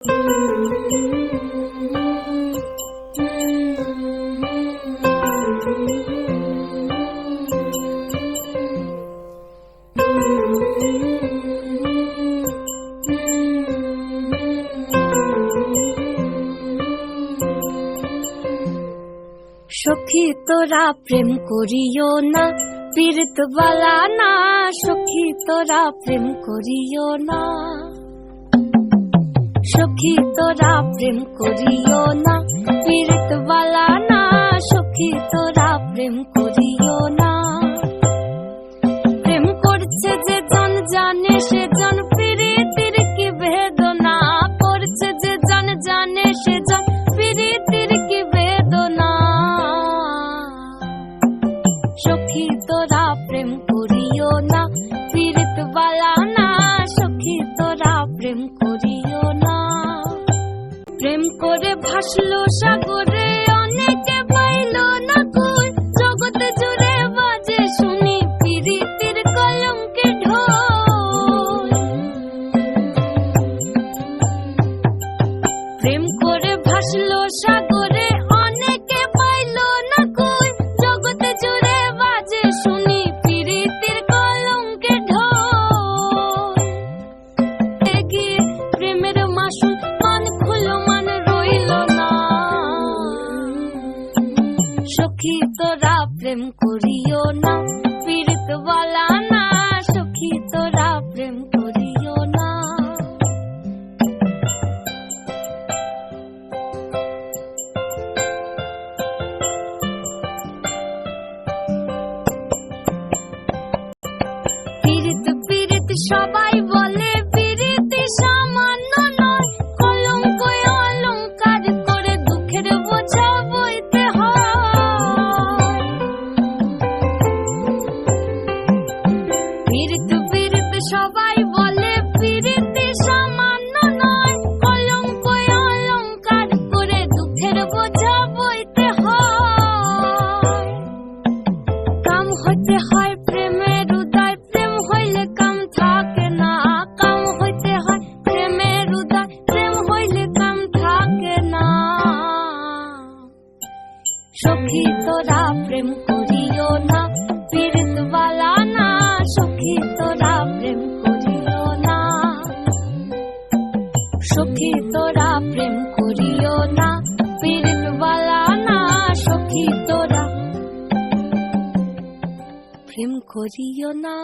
সখী তোরা প্রেম করিও না, পীড়িত বালা না। সখী তোরা প্রেম করিও না, সখী তোরা প্রেম করিও না, পীড়িত বালা না। সখী তোরা প্রেম করিও না। প্রেম করছে যে জন জানে সে জন, পীড়িতের কি বেদনা করছে যে জন জানে সে জন, পীড়িতের কি বেদনা। সখী তোরা প্রেম করিও না, পীড়িত বালা না। সখী তোরা প্রেম করিও না। প্রেম করে ভাসলো সাগরে, অনেকে পাইল না কই। জগৎ জুড়ে বাজে শুনি পীড়িতের কলঙ্কে ঢোল। প্রেম করে ভাসলো সাগরে, অনেকে পাইল না কই। জগৎ জুড়ে বাজে শুনি পীড়িতের কলঙ্কে ঢোল। এগিয়ে প্রেমের মাসুল মান খুলো, মান রইল না। সখী তোরা প্রেম করিও না, পীড়িত বালা না। সখী তোরা প্রেম করিও না। পীড়িত পীড়িত সবাই বলে, পীড়িত সামান্য নয়। কলঙ্ক অলঙ্কার করে দুঃখের বোঝা বইতে হয়। পীড়িত পীড়িত সবাই বলে, পীড়িত সামান্য নয়। কলঙ্ক অলঙ্কার করে দুঃখের বোঝা বইতে হয়। কাম হতে হয় প্রেমের উদয়, প্রেম হইলে কাম থাকে না। কাম হইতে হয় প্রেমের উদয়, প্রেম হইলে কাম থাকে না। সখী তোরা প্রেম করিও না, পীড়িত বালা না। সখী তোরা প্রেম করিও না। সখী তোরা প্রেম করিও না, পীড়িত বালা না। সখী তোরা প্রেম করিও না।